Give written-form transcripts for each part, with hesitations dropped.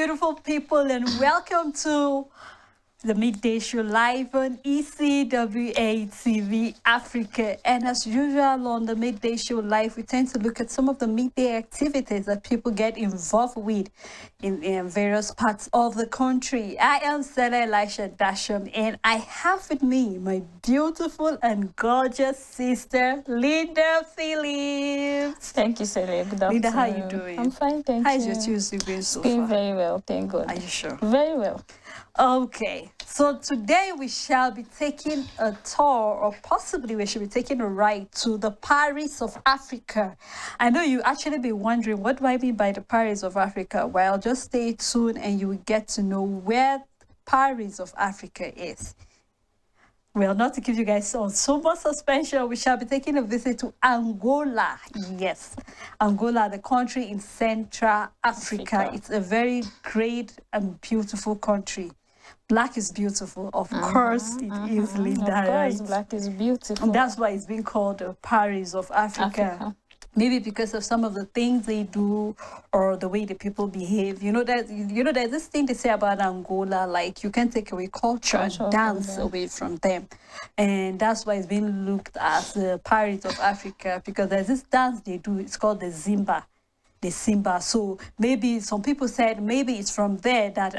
beautiful people, and welcome to the Midday Show live on ECWA TV Africa. And as usual on the Midday Show live, we tend to look at some of the midday activities that people get involved with in various parts of the country. I am Stella Elisha Dasham, and I have with me my beautiful and gorgeous sister, Linda Phillips. Thank you, Stella. Good afternoon. Linda, how are you doing? I'm fine, thank How's you. your Tuesday been so It's been far? very well, thank God. Are you sure? Very well. Okay, so today we shall be taking a tour, or possibly we should be taking a ride to the Paris of Africa. I know you actually be wondering, what do I mean by the Paris of Africa? Well, just stay tuned and you will get to know where Paris of Africa is. Well, not to give you guys so much suspension, we shall be taking a visit to Angola. Yes, Angola, the country in Central Africa. It's a very great and beautiful country. Black is beautiful. Of course it is, Linda. Of course, right? black is beautiful. And that's why it's been called the Paris of Africa. Maybe because of some of the things they do or the way the people behave. There's this thing they say about Angola, like you can't take away culture and dance away from them. And that's why it's been looked as the Paris of Africa, because there's this dance they do, it's called the Zimba. The Simba. So maybe some people said maybe it's from there that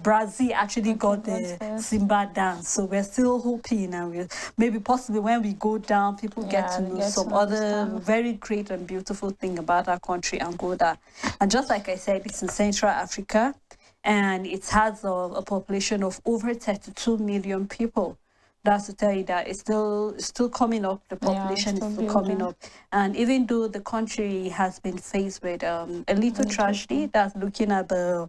Brazil actually got the Simba dance. So we're still hoping, and maybe possibly when we go down, people get to know some other very great and beautiful thing about our country, Angola. And just like I said, it's in Central Africa, and it has a population of over 32 million people. That's to tell you that it's still coming up. The population is still coming up, and even though the country has been faced with a little tragedy, that's looking at the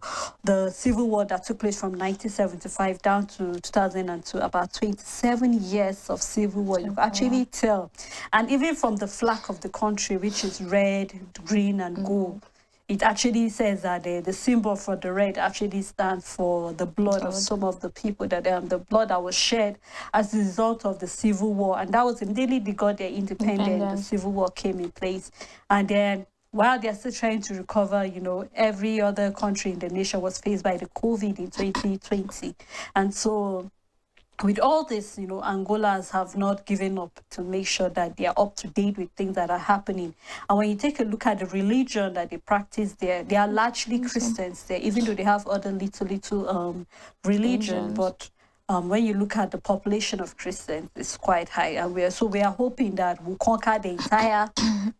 civil war that took place from 1975 down to 2002, about 27 years of civil war. You can actually tell, and even from the flag of the country, which is red, green, and gold. It actually says that the symbol for the red actually stands for the blood of some of the people, that the blood that was shed as a result of the civil war. And that was immediately they got their independence. The civil war came in place. And then while they're still trying to recover, every other country in the nation was faced by the COVID in 2020. And so with all this, Angolans have not given up to make sure that they are up to date with things that are happening. And when you take a look at the religion that they practice there, they are largely Christians there, even though they have other little religion. But when you look at the population of Christians, it's quite high. And we are hoping that we'll conquer the entire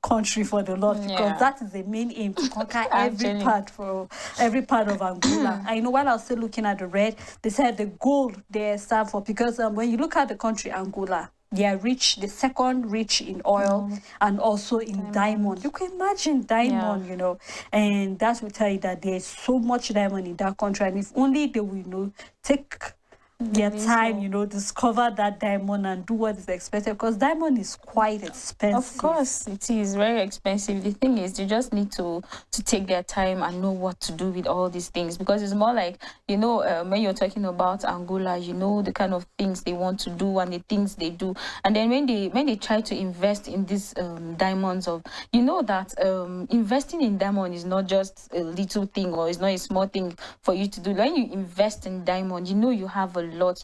country for the Lord, because that is the main aim, to conquer every part of Angola. I know while I was still looking at the red, they said the gold there stand for, because when you look at the country Angola, they are rich, the second rich in oil and also in diamond. You can imagine diamond, and that will tell you that there's so much diamond in that country. And if only they will, take their time, discover that diamond and do what is expected, because diamond is quite expensive. Of course, it is very expensive. The thing is, you just need to take their time and know what to do with all these things, because it's more like, when you're talking about Angola, the kind of things they want to do and the things they do. And then when they try to invest in these diamonds, that investing in diamond is not just a little thing, or it's not a small thing for you to do. When you invest in diamond, you have a lot.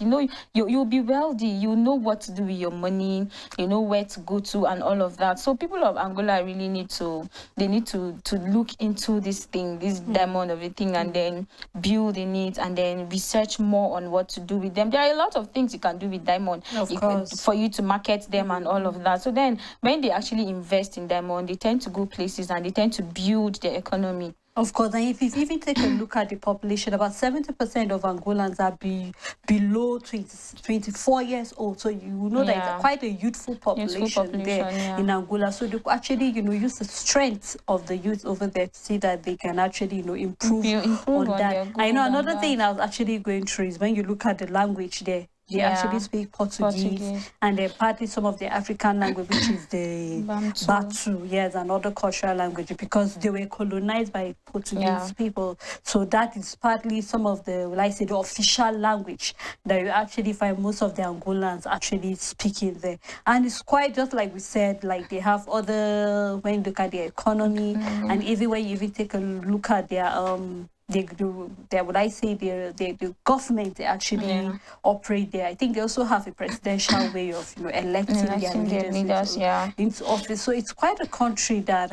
You'll be wealthy. You know what to do with your money. You know where to go to and all of that. So people of Angola really need to look into this thing, this diamond of a thing, and then build in it, and then research more on what to do with them. There are a lot of things you can do with diamond, for you to market them and all of that. So then when they actually invest in diamond, they tend to go places and they tend to build their economy. Of course, and if you even take a look at the population, about 70% of Angolans are below 24 years old. So you know that it's quite a youthful population there in Angola. So they actually, use the strength of the youth over there to see that they can actually, improve on that. I know another thing I was actually going through is when you look at the language there. They actually speak Portuguese, and they're partly some of the African language, which is the Bantu, another cultural language, because they were colonized by Portuguese people. So that is partly some of the, the official language that you actually find most of the Angolans actually speaking there. And it's quite just like we said, like they have other, when you look at their economy, and even when you even take a look at their would I say the government they actually operate there. I think they also have a presidential way of electing their leaders into office. So it's quite a country that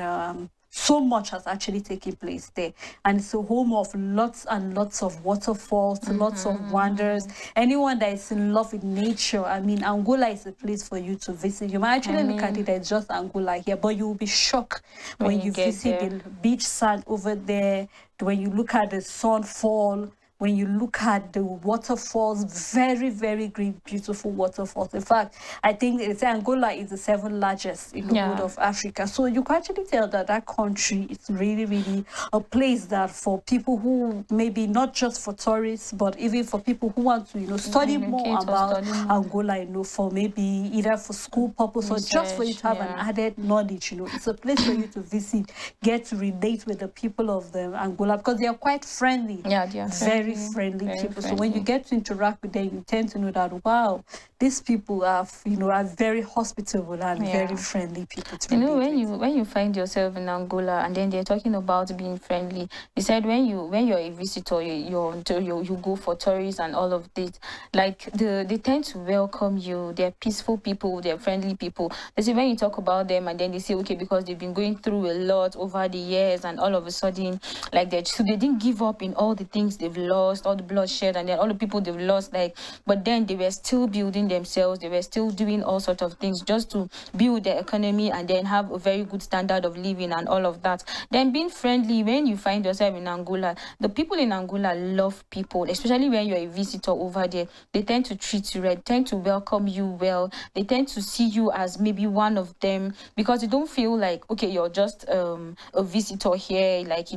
so much has actually taken place there, and it's a home of lots and lots of waterfalls, lots of wonders. Anyone that is in love with nature, I mean, Angola is a place for you to visit. You might actually look at it as just Angola here, but you will be shocked when you visit the beach sand over there, when you look at the sunfall, when you look at the waterfalls, very, very green, beautiful waterfalls. In fact, I think they say Angola is the 7th largest in the whole of Africa. So you can actually tell that that country is really, really a place that for people who maybe not just for tourists, but even for people who want to, study more about Angola, for maybe either for school purpose or just for you to have an added knowledge. It's a place for you to visit, get to relate with the people of the Angola, because they are quite friendly. Yeah, they are very friendly people. So when you get to interact with them, you tend to know that, wow, these people are very hospitable and very friendly people to when you find yourself in Angola and then they're talking about being friendly, you said when you're a visitor, you go for tourists and all of this, like they tend to welcome you. They're peaceful people, they're friendly people. They say when you talk about them and then they say, okay, because they've been going through a lot over the years and all of a sudden, like they didn't give up in all the things they've lost, all the bloodshed and then all the people they've lost, but then they were still building themselves, they were still doing all sorts of things just to build their economy and then have a very good standard of living and all of that. Then being friendly, when you find yourself in Angola, the people in Angola love people, especially when you're a visitor over there. They tend to treat you right, tend to welcome you well, they tend to see you as maybe one of them, because you don't feel like, okay, you're just a visitor here, like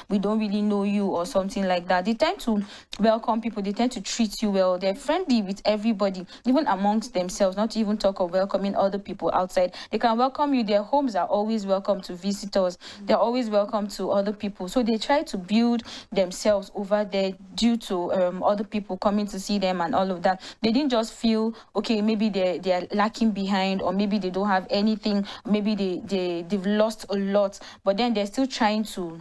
we don't really know you or something like that. They tend to welcome people, they tend to treat you well, they're friendly with everybody, even amongst themselves, not to even talk of welcoming other people outside. They can welcome you, their homes are always welcome to visitors, they're always welcome to other people. So they try to build themselves over there due to other people coming to see them and all of that. They didn't just feel, okay, maybe they're lacking behind, or maybe they don't have anything, maybe they've lost a lot, but then they're still trying to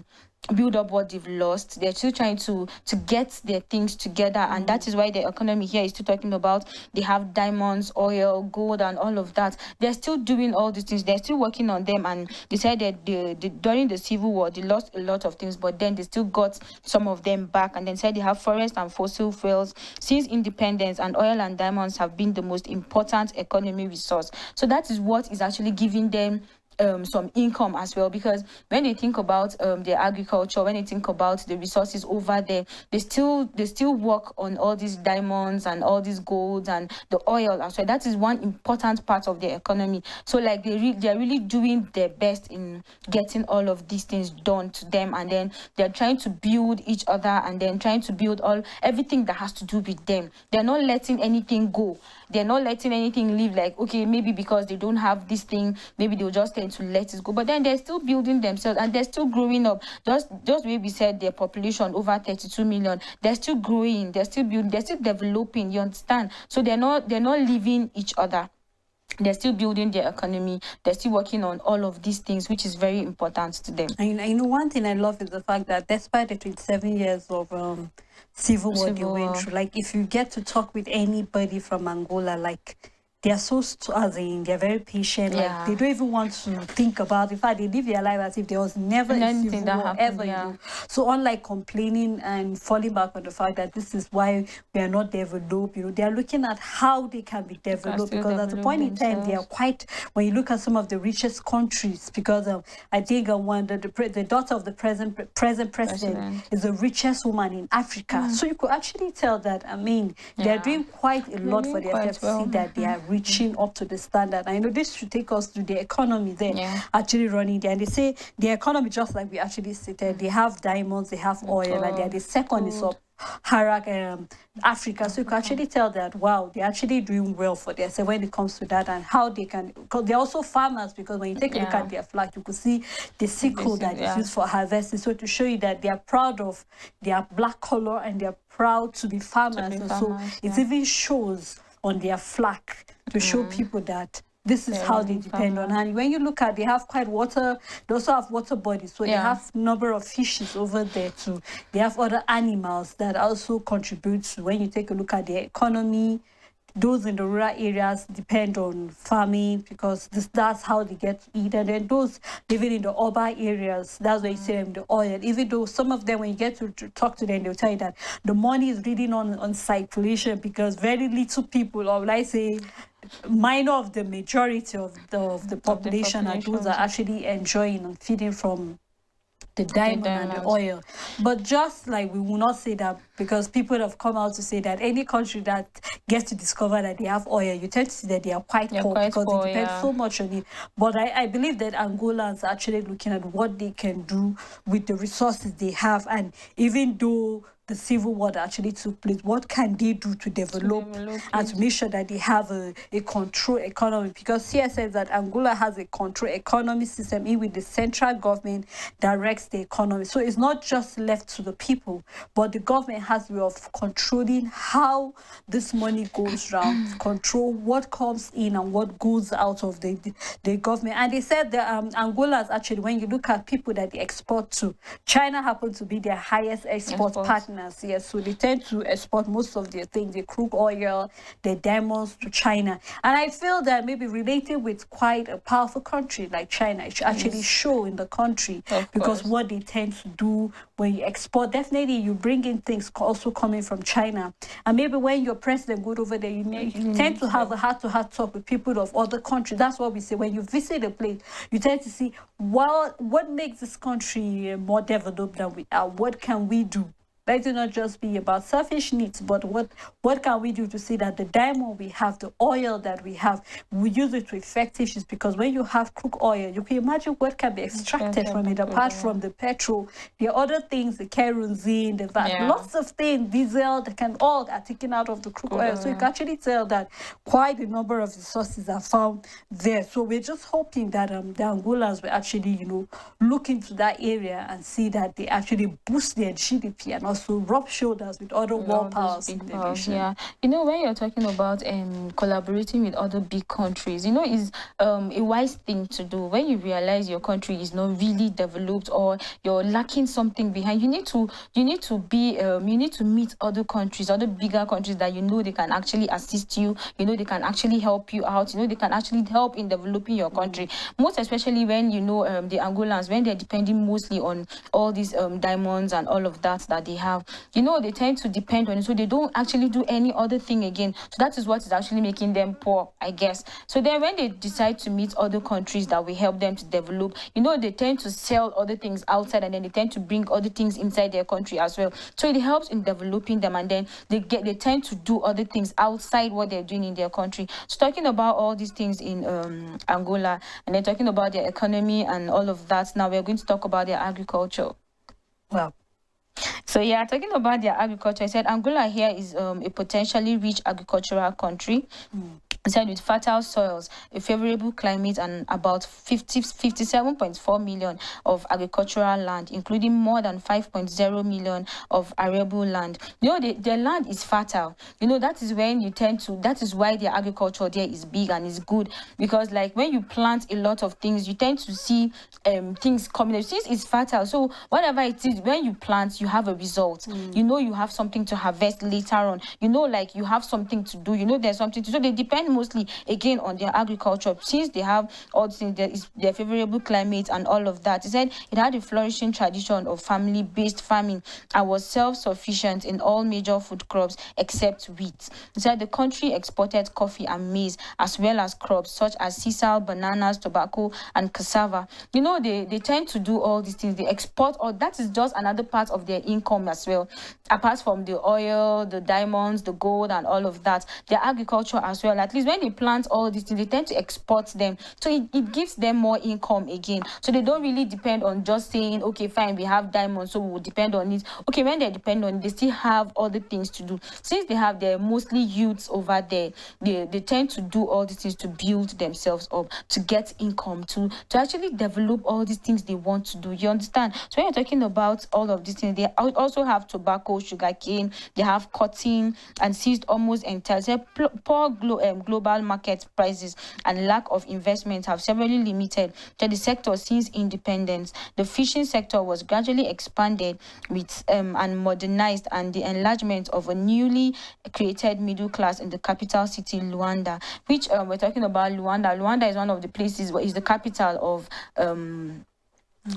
build up what they've lost. They're still trying to get their things together, and that is why the economy here is still talking about they have diamonds, oil, gold and all of that. They're still doing all these things, they're still working on them, and they said that during the civil war they lost a lot of things, but then they still got some of them back, and then said they have forest and fossil fuels since independence, and oil and diamonds have been the most important economy resource. So that is what is actually giving them some income as well, because when they think about their agriculture, when they think about the resources over there, they still work on all these diamonds and all these golds and the oil as well. That is one important part of their economy. So like they're really doing their best in getting all of these things done to them, and then they're trying to build each other, and then trying to build everything that has to do with them. They're not letting anything go, they're not letting anything live, like, okay, maybe because they don't have this thing, maybe they'll just tend to let it go, but then they're still building themselves and they're still growing up. Just where we said their population over 32 million, they're still growing, they're still building, they're still developing, you understand? So they're not leaving each other, they're still building their economy, they're still working on all of these things, which is very important to them. And one thing I love is the fact that despite the 27 years of civil war they went through, like if you get to talk with anybody from Angola, like they are so they're very patient. Like they don't even want to think about. In fact, they live their life as if there was never a civil war ever. So unlike complaining and falling back on the fact that this is why we are not developed, they are looking at how they can be developed, because at the point in time they are quite. When you look at some of the richest countries, because I think the daughter of the present president is the richest woman in Africa. So you could actually tell that. I mean, they are doing quite a lot for themselves to see that they are reaching up to the standard. I know this should take us to the economy there, actually running there. And they say the economy, just like we actually stated, they have diamonds, they have oil, and they're the second is up Africa. So you can actually tell that, wow, they're actually doing well for themselves when it comes to that, and how they can, because they're also farmers, because when you take a look at their flag, you could see the sickle that is used for harvesting. So to show you that they are proud of their black color and they're proud to be farmers. So it even shows on their flag to show people that this is how they really depend on. farmland. And when you look at, they have quite water, they also have water bodies, so they Yeah. have number of fishes over there too. They have other animals that also contribute to, when you take a look at their economy. Those in the rural areas depend on farming, because that's how they get to eat. And then those living in the urban areas, that's where you see them, the oil. Even though some of them, when you get to talk to them, they'll tell you that the money is really not on circulation, because very little people, or like say minor of the majority of the population are those that are actually enjoying and feeding from the diamond and the oil. But just like, we will not say that, because people have come out to say that any country that gets to discover that they have oil, you tend to see that they are quite poor, because they depend so much on it. But I believe that Angolans are actually looking at what they can do with the resources they have. And even though the civil war that actually took place, what can they do to develop and to make sure that they have a control economy? Because CS says that Angola has a control economy system in which the central government directs the economy. So it's not just left to the people, but the government has a way of controlling how this money goes around, control what comes in and what goes out of the government. And they said that Angola's actually, when you look at people that they export to, China happens to be their highest export partner. Yes, so they tend to export most of their things, the crude oil, the diamonds, to China. And I feel that maybe related with quite a powerful country like China, it should actually show in the country, because what they tend to do when you export, definitely you bring in things also coming from China. And maybe when your president goes over there, you tend to have a heart-to-heart talk with people of other countries. That's what we say. When you visit a place, you tend to see, well, what makes this country more developed than we are? What can we do? Let it not just be about selfish needs, but what can we do to see that the diamond we have, the oil that we have, we use it to effective use? Because when you have crude oil, you can imagine what can be extracted from it, apart from the petrol. There are other things, the kerosene, the VAT, lots of things, diesel, that can all are taken out of the crude oil. So you can actually tell that quite a number of resources are found there. So we're just hoping that the Angolans will actually, look into that area and see that they actually boost their GDP and also rub shoulders with other world powers in the nation. Yeah, when you're talking about collaborating with other big countries, is a wise thing to do. When you realize your country is not really developed, or you're lacking something behind, you need to meet other countries, other bigger countries that they can actually assist you, they can actually help you out, they can actually help in developing your country. Most especially when the Angolans, when they're depending mostly on all these diamonds and all of that they have. They tend to depend on it, so they don't actually do any other thing again. So that is what is actually making them poor, I guess. So then when they decide to meet other countries that will help them to develop, they tend to sell other things outside, and then they tend to bring other things inside their country as well. So it helps in developing them, and then they tend to do other things outside what they're doing in their country. So talking about all these things in Angola, and then talking about their economy and all of that, now we're going to talk about their agriculture. Wow. So talking about their agriculture, I said Angola here is a potentially rich agricultural country. Said with fertile soils, a favorable climate, and about 57.4 million of agricultural land, including more than 5.0 million of arable land. Their land is fertile. That is when that is why their agriculture there is big and is good, because like when you plant a lot of things, you tend to see things coming. Since it's fertile, so whatever it is, when you plant, you have a result. You have something to harvest later on. Like you have something to do. There's something to do. So they depend mostly again on their agriculture, since they have all things. There is their favorable climate and all of that. He said it had a flourishing tradition of family-based farming and was self-sufficient in all major food crops except wheat. He said the country exported coffee and maize, as well as crops such as sisal, bananas, tobacco, and cassava. They tend to do all these things. They export, or that is just another part of their income as well, apart from the oil, the diamonds, the gold, and all of that. Their agriculture as well, at least when they plant all these things, they tend to export them, so it gives them more income again. So they don't really depend on just saying, okay, fine, we have diamonds, so we will depend on it. Okay, when they depend on it, they still have other things to do. Since they're mostly youths over there, they tend to do all these things to build themselves up, to get income, to actually develop all these things they want to do. You understand? So when you're talking about all of these things, they also have tobacco, sugarcane, they have cotton, and seized almost entirely. Poor global market prices and lack of investment have severely limited the sector since independence. The fishing sector was gradually expanded with and modernized, and the enlargement of a newly created middle class in the capital city, Luanda, which we're talking about Luanda. Luanda is one of the places, is the capital of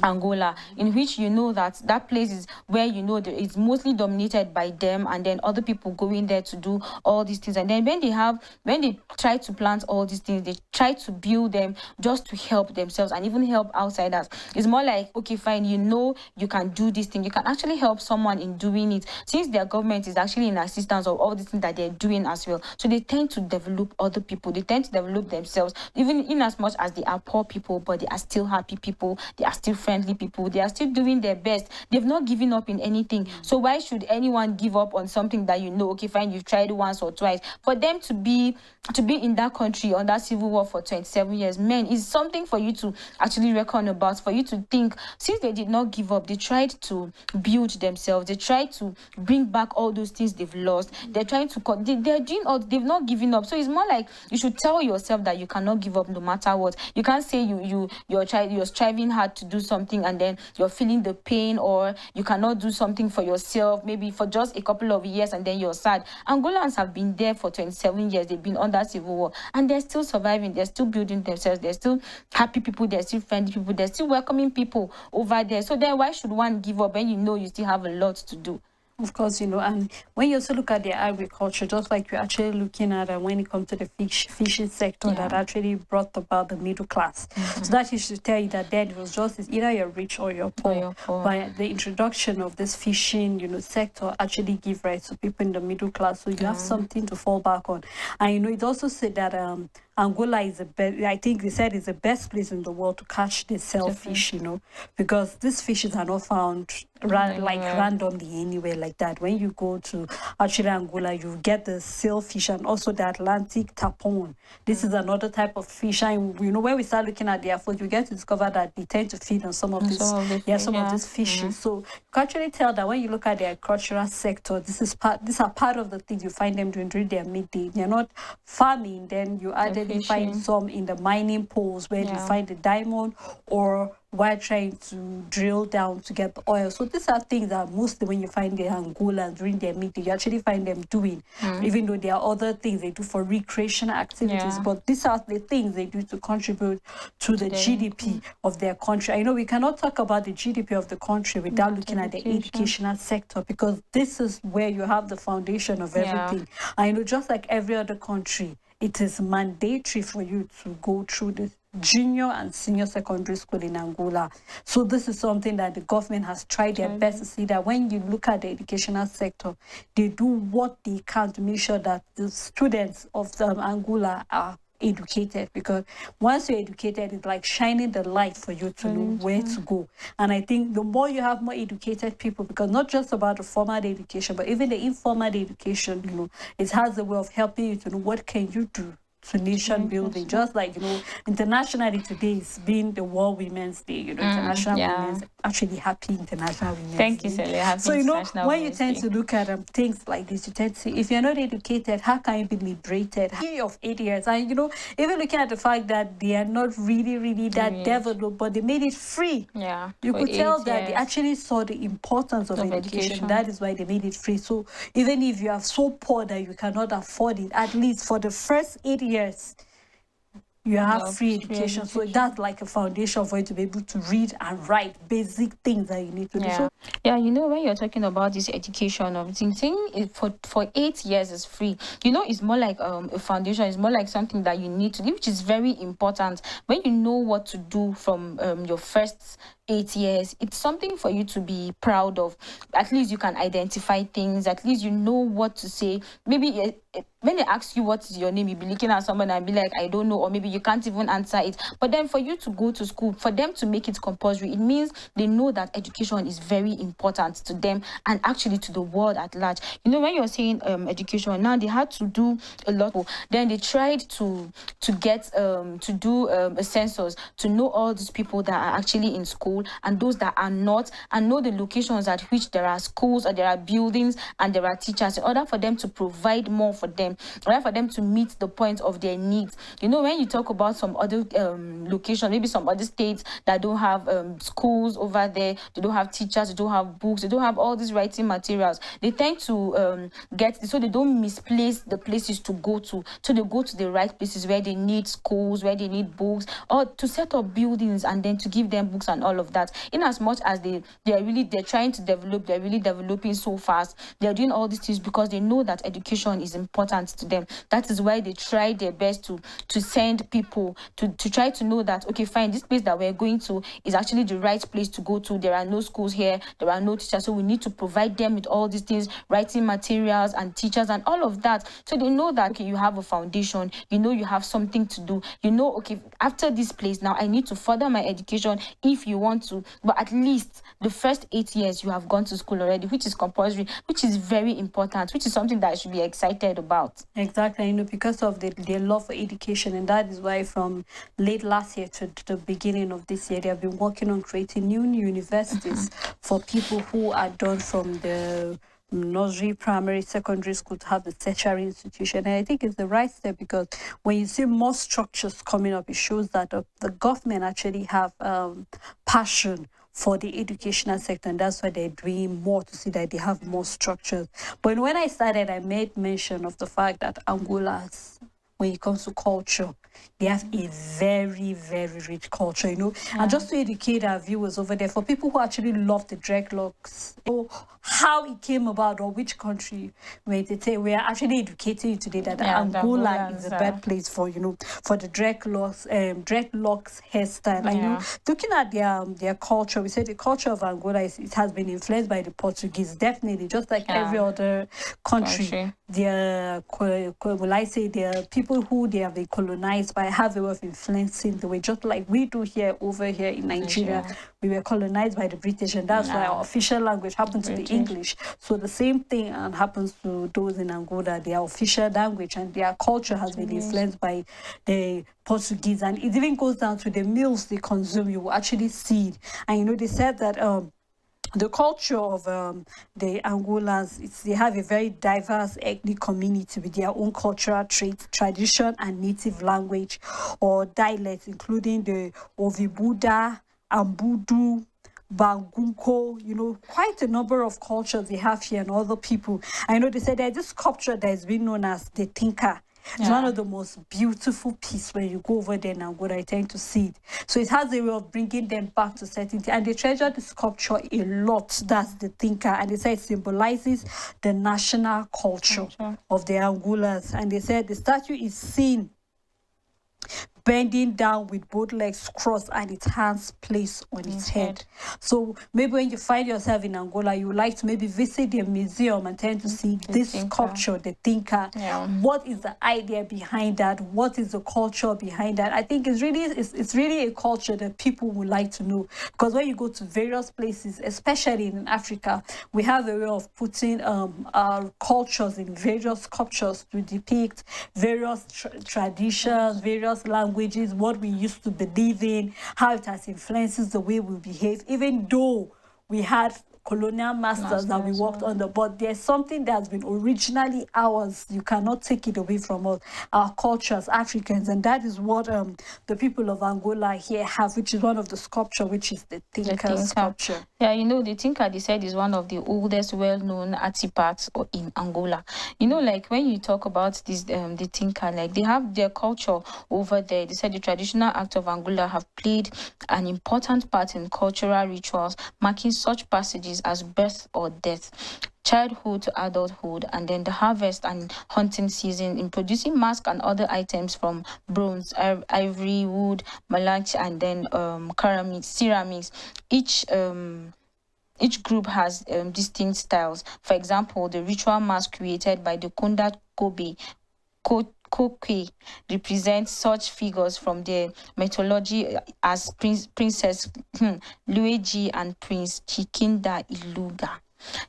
Angola, in which that place is where it's mostly dominated by them, and then other people going there to do all these things. And then when they try to plant all these things, they try to build them just to help themselves and even help outsiders. It's more like, okay, fine, you can do this thing, you can actually help someone in doing it, since their government is actually in assistance of all these things that they're doing as well. So they tend to develop other people, they tend to develop themselves, even in as much as they are poor people, but they are still happy people, they are still friendly people, they are still doing their best, they've not given up in anything. So why should anyone give up on something that okay, fine, you've tried once or twice? For them to be in that country on that civil war for 27 years, man, is something for you to actually reckon about, for you to think. Since they did not give up, they tried to build themselves, they tried to bring back all those things they've lost, they're trying to they're doing all, they've not given up. So it's more like you should tell yourself that you cannot give up no matter what. You can't say you're striving hard to do something and then you're feeling the pain, or you cannot do something for yourself maybe for just a couple of years and then you're sad. Angolans have been there for 27 years, they've been under civil war, and they're still surviving, they're still building themselves, they're still happy people, they're still friendly people, they're still welcoming people over there. So then why should one give up when you still have a lot to do? Of course, and when you also look at the agriculture, just like you're actually looking at when it comes to the fishing sector, that actually brought about the middle class. So that is to tell you that then it was just either you're rich or you're poor. But the introduction of this fishing, sector actually give rise to people in the middle class. So you have something to fall back on. And it also said that Angola is the best. I think they said it's the best place in the world to catch the shellfish, because these fishes are not found randomly anywhere like that. When you go to actually Angola, you get the sailfish and also the Atlantic tarpon. This is another type of fish. And when we start looking at their food, you get to discover that they tend to feed on some of these fishes. So you can actually tell that when you look at the agricultural sector, these are part of the things you find them doing during their midday. They're not farming, then you added find some in the mining poles where you find the diamond, or while trying to drill down to get the oil. So these are things that mostly when you find the Angola during their meeting, you actually find them doing, even though there are other things they do for recreational activities. But these are the things they do to contribute to the GDP of their country. I know we cannot talk about the GDP of the country without looking at the educational sector, because this is where you have the foundation of everything. I know, just like every other country, it is mandatory for you to go through the junior and senior secondary school in Angola. So this is something that the government has tried their best to see, that when you look at the educational sector, they do what they can to make sure that the students of Angola are educated, because once you're educated, it's like shining the light for you to know where to go. And I think the more you have more educated people, because not just about the formal education, but even the informal education, it has a way of helping you to know what can you do to nation building. Just like internationally today is being the World Women's Day, International Women's, actually happy International Women's Day. Thank you, Celia. So when you tend to look at things like this, you tend to see, if you're not educated, how can you be liberated? Of 8 years, and even looking at the fact that they are not really that developed, but they made it free. You could tell that they actually saw the importance of education. That is why they made it free. So even if you are so poor that you cannot afford it, at least for the first 8 years, you have free education. So that's like a foundation for you to be able to read and write basic things that you need to do. So, when you're talking about this education of things, for 8 years is free. It's more like a foundation. It's more like something that you need to do, which is very important. When you know what to do from your first 8 years, it's something for you to be proud of. At least you can identify things. At least you know what to say. Maybe when they ask you what is your name, you'll be looking at someone and be like, I don't know, or maybe you can't even answer it. But then for you to go to school, for them to make it compulsory, it means they know that education is very important to them and actually to the world at large. When you're saying education, now they had to do a lot. Then they tried to get to do a census to know all these people that are actually in school. school and those that are not, and know the locations at which there are schools or there are buildings and there are teachers, in order for them to provide more for them, in order for them to meet the point of their needs. When you talk about some other locations, maybe some other states that don't have schools over there, they don't have teachers, they don't have books, they don't have all these writing materials, they tend to so they don't misplace the places to go to, so they go to the right places where they need schools, where they need books, or to set up buildings and then to give them books and all of that. In as much as they're trying to develop, they're really developing so fast, they're doing all these things because they know that education is important to them. That is why they try their best to send people to try to know that, okay, fine, this place that we're going to is actually the right place to go to. There are no schools here, there are no teachers, so we need to provide them with all these things, writing materials and teachers and all of that. So they know that, okay, you have a foundation, you have something to do, okay, after this place now I need to further my education if you want to, but at least the first 8 years you have gone to school already, which is compulsory, which is very important, which is something that I should be excited about. Exactly, because of their love for education, and that is why from late last year to the beginning of this year, they have been working on creating new universities for people who are done from the nursery, primary, secondary school to have the tertiary institution. And I think it's the right step, because when you see more structures coming up, it shows that the government actually have passion for the educational sector, and that's why they're doing more to see that they have more structures. But when I started, I made mention of the fact that Angola's, when it comes to culture, they have a very, very rich culture, And just to educate our viewers over there, for people who actually love the dreadlocks, how it came about or which country, where they say we are actually educating you today that Angola is a bad place for for the dreadlocks hairstyle. And looking at their culture, we say the culture of Angola it has been influenced by the Portuguese, definitely, just like every other country. Their people who they have been colonized by have a way of influencing the way, just like we do over here in Nigeria. We were colonized by the British, and that's why our official language happened to be English. So the same thing happens to those in Angola. Their official language and their culture has been influenced by the Portuguese, and it even goes down to the meals they consume. You will actually see it. And they said that the culture of the Angolans, they have a very diverse ethnic community with their own cultural traits, tradition, and native language or dialects, including the Ovibuda, Ambudu, Bangunko, quite a number of cultures they have here and other people. I know they said there's this sculpture that has been known as the Tinka. It's one of the most beautiful pieces. When you go over there in Angola, I tend to see it. So it has a way of bringing them back to certain things. And they treasure the sculpture a lot. That's the Tinka. And they say it symbolizes the national culture of the Angolas. And they said the statue is seen bending down with both legs crossed and its hands placed on its head. So maybe when you find yourself in Angola, you would like to maybe visit the museum and tend to see this sculpture, the Tinka. What is the idea behind that? What is the culture behind that? I think it's really a culture that people would like to know, because when you go to various places, especially in Africa, we have a way of putting our cultures in various sculptures to depict various traditions, various languages, what we used to believe in, how it has influences the way we behave, even though we had colonial masters that we worked under, but there's something that's been originally ours. You cannot take it away from us, our culture as Africans, and that is what the people of Angola here have, which is one of the sculpture, which is the Tinka sculpture. Yeah, the Tinka, they said, is one of the oldest well-known artifacts in Angola. Like when you talk about this, the Tinka, like they have their culture over there. They said the traditional acts of Angola have played an important part in cultural rituals, marking such passages as birth or death, childhood to adulthood, and then the harvest and hunting season, in producing masks and other items from bronze, ivory, wood, malach, and then ceramics. Each group has distinct styles. For example, the ritual mask created by the Kunda Kobe Kokwe represents such figures from the mythology as Princess Luigi and Prince Chikinda Iluga.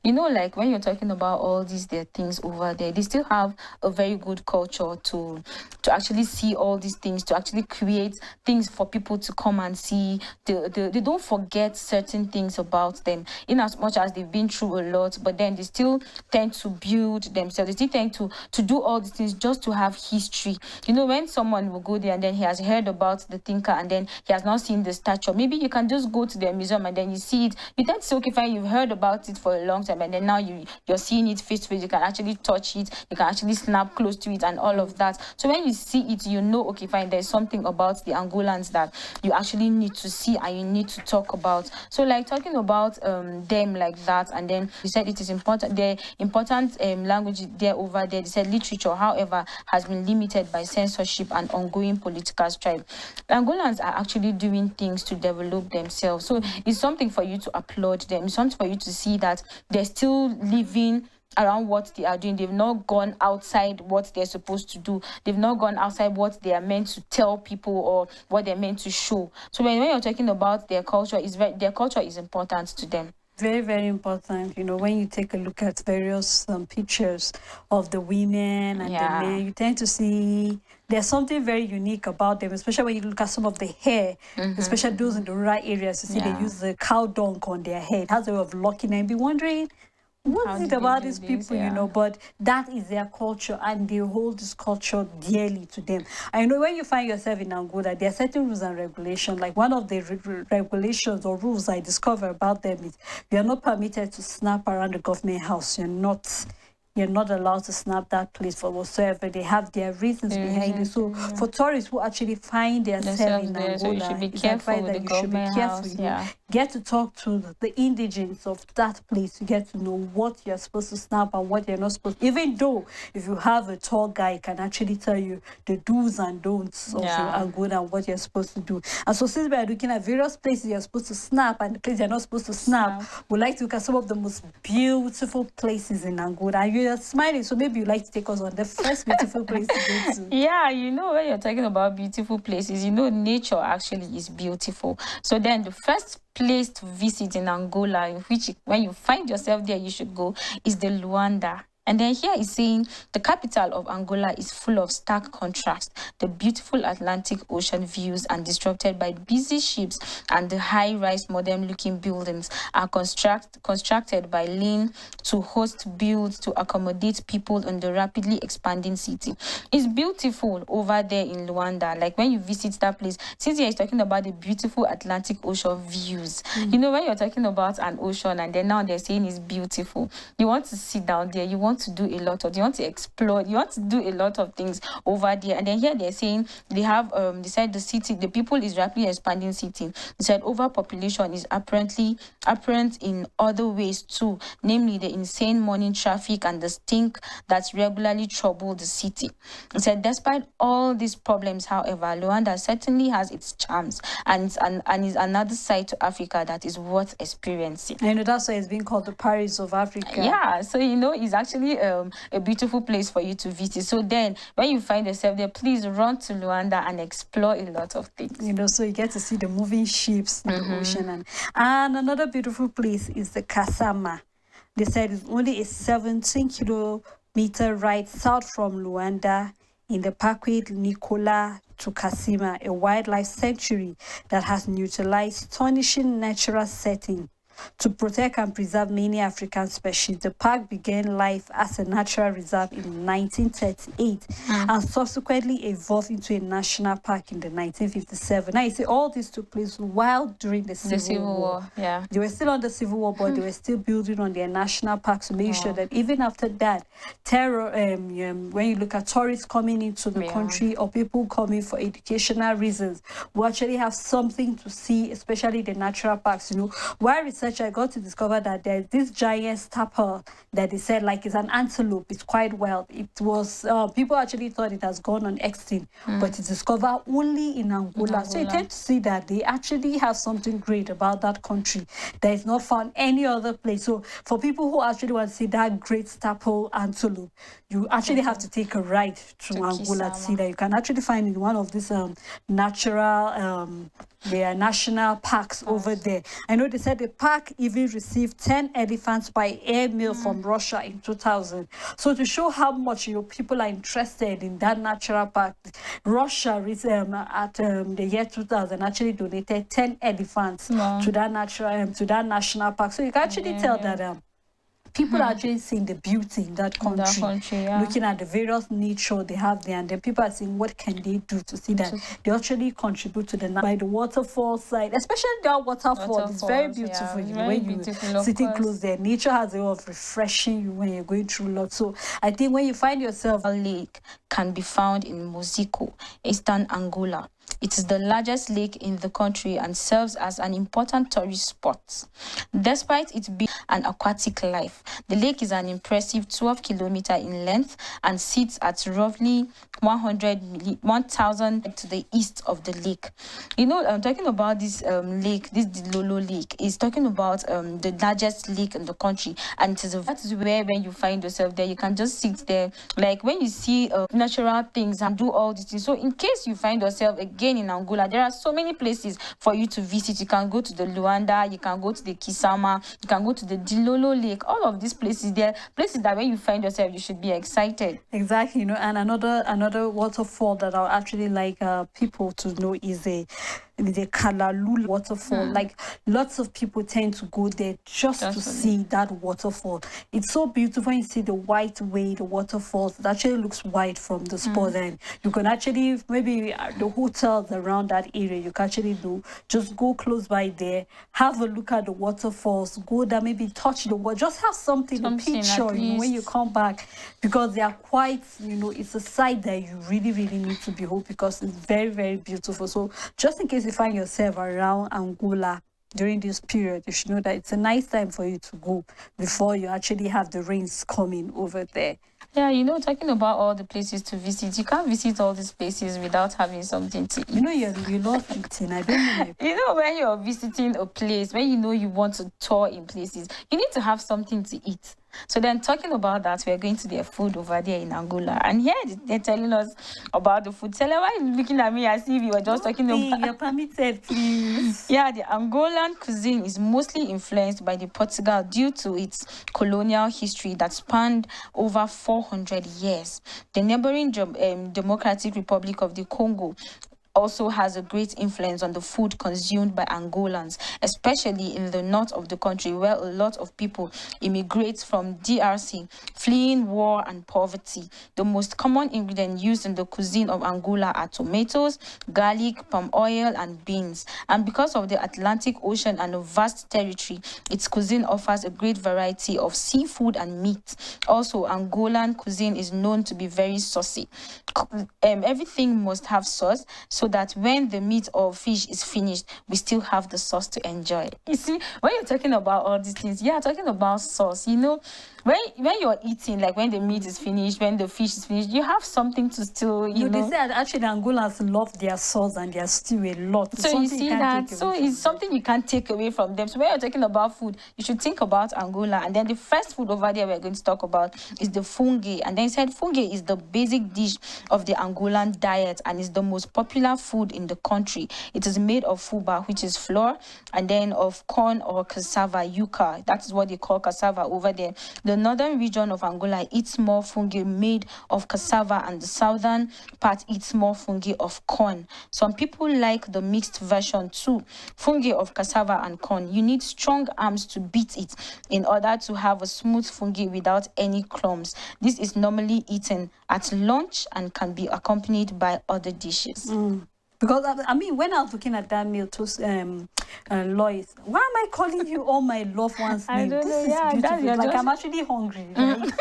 You know, like when you're talking about all these their things over there, they still have a very good culture to actually see all these things, to actually create things for people to come and see. They don't forget certain things about them, in as much as they've been through a lot, but then they still tend to build themselves. They still tend to do all these things just to have history. You know, when someone will go there and then he has heard about the thinker and then he has not seen the statue, maybe you can just go to their museum and then you see it. You tend to say, okay, fine, you've heard about it for a long time, and then now you're seeing it face to face. You can actually touch it, you can actually snap close to it and all of that. So when you see it, you know, okay, fine, there's something about the Angolans that you actually need to see and you need to talk about. So like talking about them like that, and then you said it is important, the important language there over there. They said literature, however, has been limited by censorship and ongoing political strife. Angolans are actually doing things to develop themselves. So it's something for you to applaud them. It's something for you to see that they're still living around what they are doing. They've not gone outside what they're supposed to do. They've not gone outside what they are meant to tell people or what they're meant to show. So when you're talking about their culture, their culture is important to them. Very, very important. You know, when you take a look at various pictures of the women and the men, you tend to see there's something very unique about them, especially when you look at some of the hair, especially those in the rural areas. You see, they use the cow dung on their head. It has a way of locking and be wondering, what is it about these people, you know? But that is their culture, and they hold this culture dearly to them. I know when you find yourself in Angola, there are certain rules and regulations. Like one of the regulations or rules I discover about them is you are not permitted to snap around the government house. You're not allowed to snap that place for whatsoever. They have their reasons behind it. So for tourists who actually find themselves in Angola, so you should be careful with the government house. Get to talk to the indigents of that place. You get to know what you're supposed to snap and what you're not supposed to. Even though if you have a tour guide, can actually tell you the do's and don'ts of Angola and what you're supposed to do. And so since we are looking at various places you're supposed to snap and the places you're not supposed to snap, we'd like to look at some of the most beautiful places in Angola. And you're smiling, so maybe you'd like to take us on the first beautiful place to go to. Yeah, you know, when you're talking about beautiful places, you know, nature actually is beautiful. So then the first place to visit in Angola, in which when you find yourself there, you should go, is the Luanda. And then here is saying the capital of Angola is full of stark contrast. The beautiful Atlantic Ocean views and disrupted by busy ships and the high-rise modern-looking buildings are constructed by lean to host builds to accommodate people in the rapidly expanding city. It's beautiful over there in Luanda. Like when you visit that place, since here is talking about the beautiful Atlantic Ocean views. You know, when you're talking about an ocean and then now they're saying it's beautiful, you want to sit down there, you want to do a lot of, you want to explore, you want to do a lot of things over there. And then here they're saying they have they said the city, the people is rapidly expanding city. They said overpopulation is apparent in other ways too, namely the insane morning traffic and the stink that regularly trouble the city. They said despite all these problems, however, Luanda certainly has its charms and is another side to Africa that is worth experiencing. I know that's why it's being called the Paris of Africa. Yeah, so you know it's actually a beautiful place for you to visit. So then when you find yourself there, please run to Luanda and explore a lot of things. You know, so you get to see the moving ships in the ocean. And another beautiful place is the Kasama. They said it's only a 17-kilometer ride south from Luanda in the Parkway Nicola to Kasima, a wildlife sanctuary that has neutralized astonishing natural setting to protect and preserve many African species. The park began life as a natural reserve in 1938 and subsequently evolved into a national park in the 1957. Now, you see, all this took place while during the Civil War. Yeah. They were still on the Civil War, but they were still building on their national parks to make sure that even after that, terror, when you look at tourists coming into the country or people coming for educational reasons, we actually have something to see, especially the natural parks. You know, while research I got to discover that there's this giant staple that they said like it's an antelope. It's quite wild. It was people actually thought it has gone on extinct, but it's discovered only in Angola. So you tend to see that they actually have something great about that country that is not found any other place. So for people who actually want to see that great staple antelope, you actually have to take a ride to Angola to see that. You can actually find in one of these natural their national parks over there. I know they said the park even received 10 elephants by airmail from Russia in 2000. So to show how much people are interested in that natural park, Russia at the year 2000 actually donated 10 elephants to that national park. So you can actually tell that people are actually seeing the beauty in that country, looking at the various nature they have there, and then people are saying what can they do to see that they actually contribute to by the waterfall side, especially that waterfall. It's very beautiful. When you're sitting close there, nature has a way of refreshing you when you're going through lots. So I think when you find yourself, a lake can be found in Mozico, eastern Angola. It is the largest lake in the country and serves as an important tourist spot. Despite it being an aquatic life, the lake is an impressive 12 kilometers in length and sits at roughly 1,000 to the east of the lake. I'm talking about this lake, this Dilolo Lake, is talking about the largest lake in the country, and that is where when you find yourself there, you can just sit there, like when you see natural things and do all these things. So in case you find yourself again in Angola, there are so many places for you to visit. You can go to the Luanda, you can go to the Kisama, you can go to the Dilolo Lake. All of these places, they're places that when you find yourself, you should be excited. Exactly, and another waterfall that I would actually like people to know is the Kalalula waterfall. Like lots of people tend to go there just to see that waterfall. It's so beautiful when you see the white way the waterfalls. It actually looks white from the spot, and you can actually, maybe the hotels around that area, you can actually just go close by there, have a look at the waterfalls, go there, maybe touch the water, just have something to picture when you come back, because they are quite, it's a sight that you really, really need to behold, because it's very, very beautiful. So just in case you find yourself around Angola during this period, you should know that it's a nice time for you to go before you actually have the rains coming over there. Yeah, talking about all the places to visit, you can't visit all these places without having something to eat. You love eating. I don't know. When you're visiting a place, when you want to tour in places, you need to have something to eat. So then, talking about that, we're going to their food over there in Angola, and here they're telling us about the food. Tell her, why are you looking at me as if you were just talking about... You're permitted, please. Yeah, the Angolan cuisine is mostly influenced by the Portugal due to its colonial history that spanned over 400 years. The neighboring Democratic Republic of the Congo also has a great influence on the food consumed by Angolans, especially in the north of the country, where a lot of people immigrate from DRC, fleeing war and poverty. The most common ingredient used in the cuisine of Angola are tomatoes, garlic, palm oil, and beans. And because of the Atlantic Ocean and a vast territory, its cuisine offers a great variety of seafood and meat. Also, Angolan cuisine is known to be very saucy. Everything must have sauce, so that when the meat or fish is finished, we still have the sauce to enjoy. You see, when you're talking about all these things, you are talking about sauce. When you're eating, like when the meat is finished, when the fish is finished, you have something to still, you know. They say actually the Angolans love their sauce and their stew a lot. So you see that, so it's something you can't take away from them. So when you're talking about food, you should think about Angola. And then the first food over there we're going to talk about is the fungi. And then he said fungi is the basic dish of the Angolan diet and is the most popular food in the country. It is made of fuba, which is flour, and then of corn or cassava, yuca. That is what they call cassava over there. The northern region of Angola eats more fungi made of cassava, and the southern part eats more fungi of corn. Some people like the mixed version too, fungi of cassava and corn. You need strong arms to beat it in order to have a smooth fungi without any clumps. This is normally eaten at lunch and can be accompanied by other dishes. Because I mean, when I was looking at that meal to Lois, why am I calling you all my loved ones' names? This is beautiful. Like, I'm actually hungry. Right?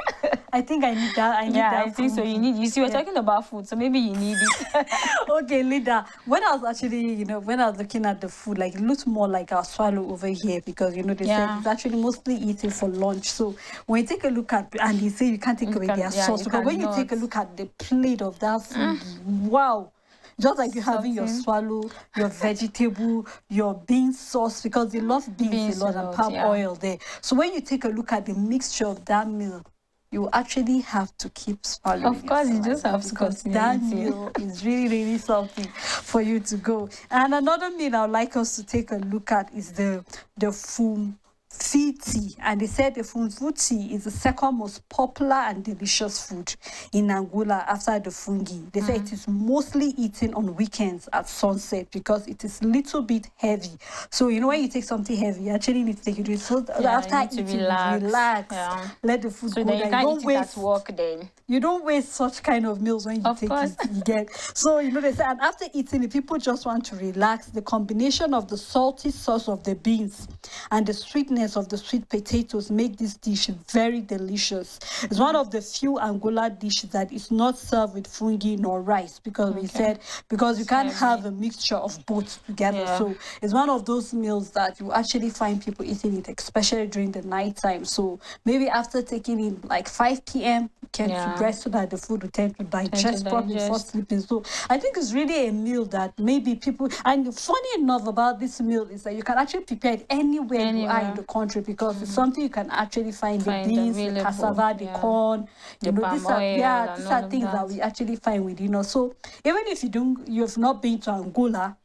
I think I need that. I think so. You see, we're talking about food, so maybe you need it. Okay, Lida. When I was actually, when I was looking at the food, like, it looked more like our swallow over here, because they said it's actually mostly eaten for lunch. So when you take a look at, and they say you can't take away their sauce, because when you take a look at the plate of that food, wow. Just like you're having your swallow, your vegetable, your bean sauce, because they love beans a lot and palm oil there. So when you take a look at the mixture of that meal, you actually have to keep swallowing. Of course, you just saliva have to because continue that eating. meal is really, really something for you to go. And another meal I'd like us to take a look at is the fumfiti, and they said the fumfiti is the second most popular and delicious food in Angola after the fungi. They say it is mostly eaten on weekends at sunset because it is a little bit heavy. So you know when you take something heavy, you actually need to take it. So after you need to eating, relax. let the food So go then you down. can't Don't eat it waste. at work then. You don't waste such kind of meals when you Of take course. it. You get so you know they say, and after eating it, people just want to relax. The combination of the salty sauce of the beans and the sweetness of the sweet potatoes make this dish very delicious. It's one of the few Angola dishes that is not served with fungi nor rice because we said because you can't have a mixture of both together. Yeah. So it's one of those meals that you actually find people eating it, especially during the night time. So maybe after taking it like 5 p.m. you can to rest so that the food will tend to digest properly before sleeping. So I think it's really a meal that maybe people, and funny enough about this meal is that you can actually prepare it anywhere you are in the country because it's something you can actually find the beans, the cassava, the corn, you know, these are things that we actually find within us. So even if you've not been to Angola,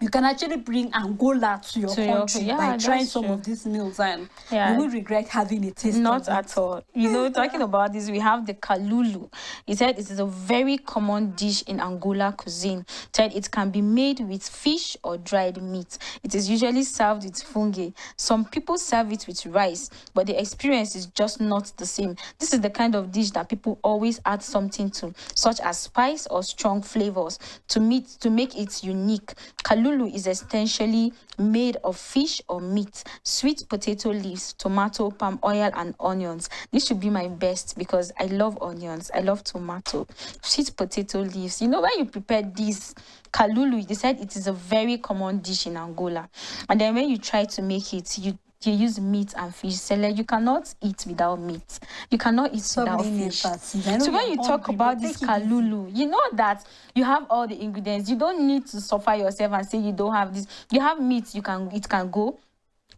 you can actually bring Angola to your country by trying some of these meals, and you will regret having a taste. Not at all. You know, talking about this, we have the kalulu. He said it is a very common dish in Angola cuisine. He said it can be made with fish or dried meat. It is usually served with fungi. Some people serve it with rice, but the experience is just not the same. This is the kind of dish that people always add something to, such as spice or strong flavors to make it unique. Kalulu is essentially made of fish or meat, sweet potato leaves, tomato, palm oil, and onions. This should be my best because I love onions, I love tomato, sweet potato leaves. You know, when you prepare this kalulu, they said it is a very common dish in Angola. And then when you try to make it, you use meat and fish. So like, you cannot eat without meat. You cannot eat without fish. So when you talk about this kalulu, you know that you have all the ingredients. You don't need to suffer yourself and say you don't have this. You have meat, it can go.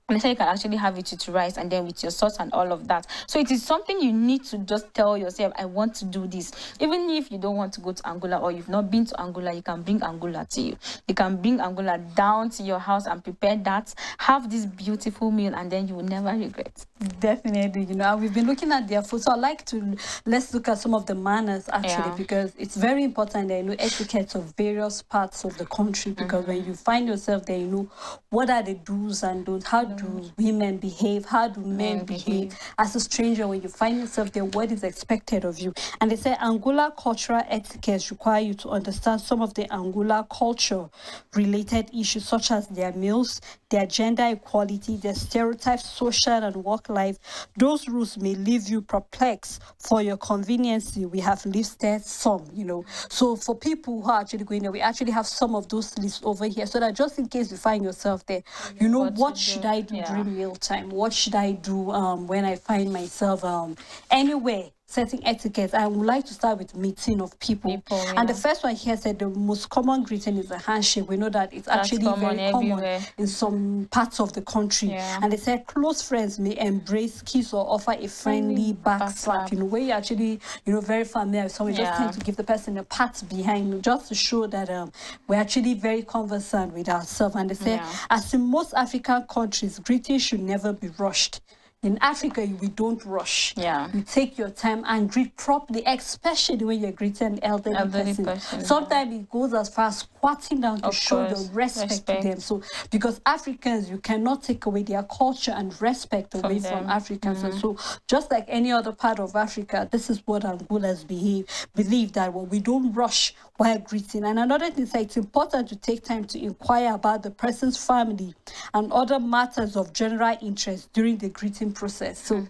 And so you can actually have it with rice and then with your sauce and all of that. So it is something you need to just tell yourself, I want to do this. Even if you don't want to go to Angola or you've not been to Angola, you can bring Angola to you. You can bring Angola down to your house and prepare that, have this beautiful meal, and then you will never regret. Definitely, you know, we've been looking at their food. So let's look at some of the manners actually, because it's very important that you know etiquette of various parts of the country, because when you find yourself there, you know, what are the do's and don'ts, how do women behave, how do men behave as a stranger when you find yourself there, what is expected of you. And they say Angola cultural etiquette require you to understand some of the Angola culture related issues such as their meals, their gender equality, their stereotypes, social and work life. Those rules may leave you perplexed. For your convenience, we have listed some, you know. So for people who are actually going there, we actually have some of those lists over here so that just in case you find yourself there, you know, what should I do during mealtime? What should I do when I find myself anywhere? Setting etiquette. I would like to start with meeting of people. And the first one here said the most common greeting is a handshake. We know that it's actually very common in some parts of the country. And they said close friends may embrace, kiss, or offer a friendly back slap. You know, where you actually, you know, very familiar. So we just tend to give the person a pat behind, just to show that we're actually very conversant with ourselves. And they say, as in most African countries, greetings should never be rushed. In Africa, we don't rush. You take your time and greet properly, especially when you're greeting an elderly person. Sometimes it goes as far as squatting down to show the respect to them. So, because Africans, you cannot take away their culture and respect away from Africans. And so, just like any other part of Africa, this is what Angolans believe that we don't rush while greeting. And another thing is that it's important to take time to inquire about the person's family and other matters of general interest during the greeting process. So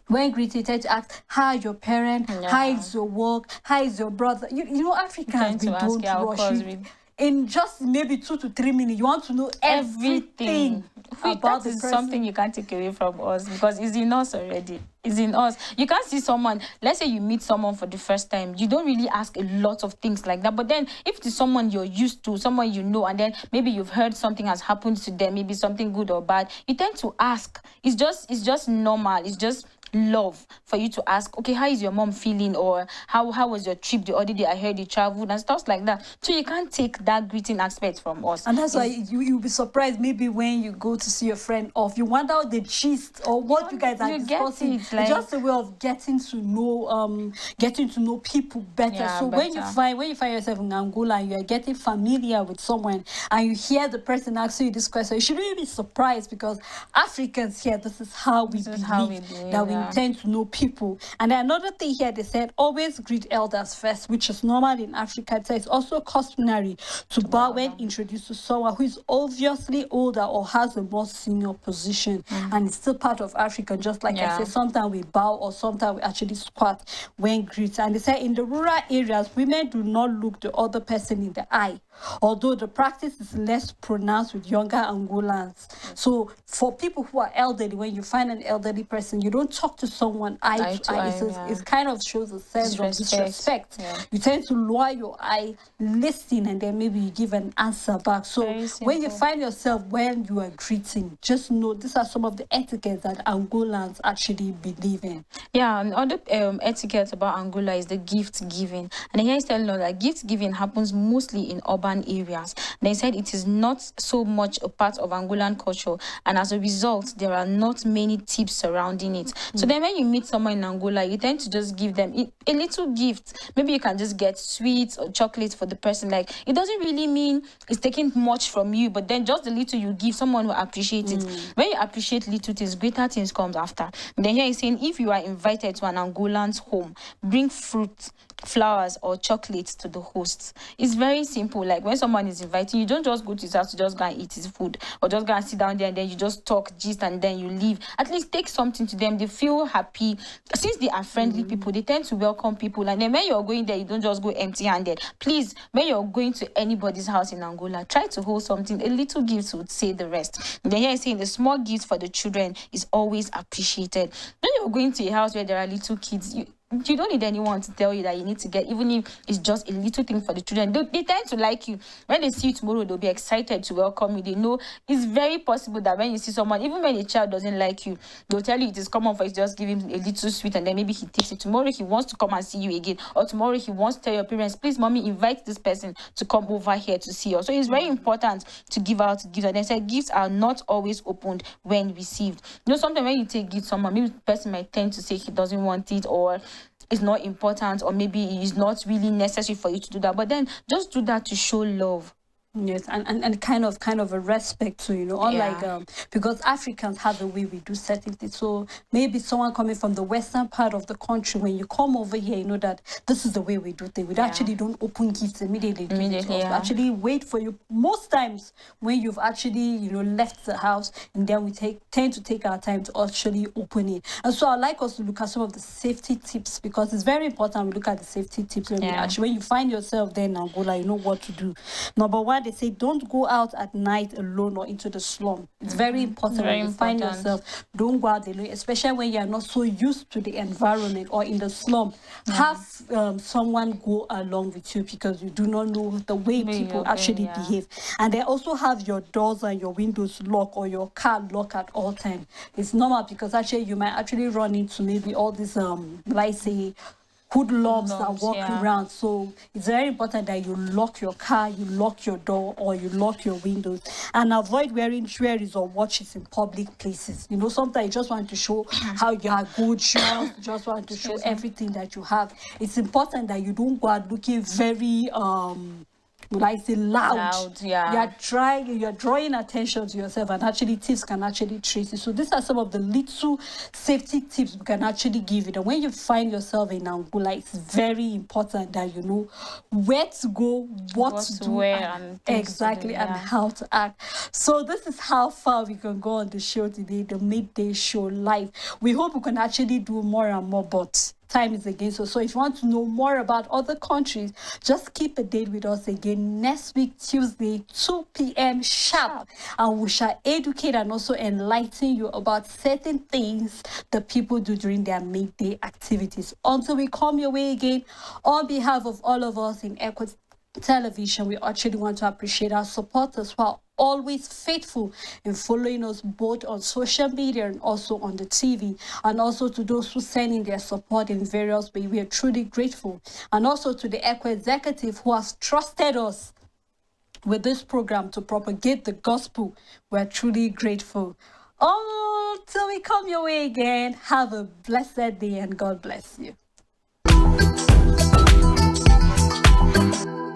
when greeting, tend to ask, how is your parent? How is your work? How is your brother? You know, Africans, we don't rush. In just maybe 2 to 3 minutes, you want to know everything about the person. Something you can't take away from us because it's in us already. It's in us. You can't see someone, let's say you meet someone for the first time, you don't really ask a lot of things like that. But then if it's someone you're used to, someone you know, and then maybe you've heard something has happened to them, maybe something good or bad, you tend to ask. It's just normal. It's just love for you to ask, okay, how is your mom feeling, or how was your trip the other day? I heard you traveled and stuff like that. So you can't take that greeting aspect from us. And that's why you'll be surprised maybe when you go to see your friend off, you wonder out the gist or what you guys are discussing. It's like, it's just a way of getting to know people better. So when you find yourself in Angola and you are getting familiar with someone and you hear the person asking you this question, you shouldn't really be surprised, because Africans here, this is how we believe that we intend to know people. And then another thing here, they said always greet elders first, which is normal in Africa. So it's also customary to bow when introduced to someone who is obviously older or has a more senior position. And it's still part of Africa, just like I said, sometimes we bow or sometimes we actually squat when greeted. And they say in the rural areas, women do not look the other person in the eye, although the practice is less pronounced with younger Angolans. So for people who are elderly, when you find an elderly person, you don't talk to someone eye to eye. It kind of shows a sense of disrespect. You tend to lower your eye, listen, and then maybe you give an answer back. So when you find yourself when you are greeting, just know these are some of the etiquettes that Angolans actually believe in. Yeah, and other etiquette about Angola is the gift giving. And here is telling us that gift giving happens mostly in urban areas. They said it is not so much a part of Angolan culture, and as a result, there are not many tips surrounding it. So then when you meet someone in Angola, you tend to just give them a little gift. Maybe you can just get sweets or chocolates for the person. Like, it doesn't really mean it's taking much from you, but then just the little you give, someone will appreciate it. When you appreciate little things, greater things comes after. And then here he's saying, if you are invited to an Angolan's home, bring fruit, flowers, or chocolates to the hosts. It's very simple. Like, when someone is inviting you, don't just go to his house to just go and eat his food, or just go and sit down there and then you just talk, gist, and then you leave. At least take something to them. They feel happy. Since they are friendly people, they tend to welcome people. And then when you're going there, you don't just go empty-handed. Please, when you're going to anybody's house in Angola, try to hold something. A little gift would say the rest. And then here he's saying the small gifts for the children is always appreciated. When you're going to a house where there are little kids, you don't need anyone to tell you that you need to get, even if it's just a little thing for the children. They tend to like you. When they see you tomorrow, they'll be excited to welcome you. They know it's very possible that when you see someone, even when a child doesn't like you, they'll tell you it is common for you to just give him a little sweet, and then maybe he takes it. Tomorrow he wants to come and see you again, or tomorrow he wants to tell your parents, please, mommy, invite this person to come over here to see us. So it's very important to give out gifts. And they say gifts are not always opened when received. Sometimes when you take gifts, someone, maybe the person might tend to say he doesn't want it, or it's not important, or maybe it's not really necessary for you to do that. But then just do that to show love. Yes, and kind of a respect to, unlike because Africans have the way we do certain things. So maybe someone coming from the western part of the country, when you come over here, you know that this is the way we do things. We actually don't open gifts immediately. We actually wait for you. Most times when you've actually left the house, and then we tend to take our time to actually open it. And so I'd like us to look at some of the safety tips, because it's very important we look at the safety tips when you find yourself there in Angola, you know what to do. Number one, they say don't go out at night alone or into the slum. It's very important when you find yourself. Don't go out alone, especially when you are not so used to the environment or in the slum. Have someone go along with you, because you do not know the way people actually behave. And they also have your doors and your windows locked, or your car locked at all times. It's normal, because actually you might actually run into maybe all these hoodlums that walk around. So it's very important that you lock your car, you lock your door, or you lock your windows, and avoid wearing jewelries or watches in public places. Sometimes you just want to show how you are good, you just want to show everything that you have. It's important that you don't go out looking very loud. You're drawing attention to yourself, and actually thieves can actually trace it. So these are some of the little safety tips we can actually give you. And when you find yourself in Angola, it's very important that you know where to go, what to do, and how to act. So this is how far we can go on the show today, the Midday Show Live. We hope we can actually do more and more, but time is against us. So if you want to know more about other countries, just keep a date with us again next week, Tuesday, 2 p.m. sharp. And we shall educate and also enlighten you about certain things that people do during their midday activities. Until we come your way again, on behalf of all of us in Equity Television, we actually want to appreciate our supporters who are always faithful in following us both on social media and also on the TV, and also to those who send in their support in various ways. We are truly grateful. And also to the Echo Executive who has trusted us with this program to propagate the gospel. We're truly grateful. Oh, till we come your way again, have a blessed day and God bless you.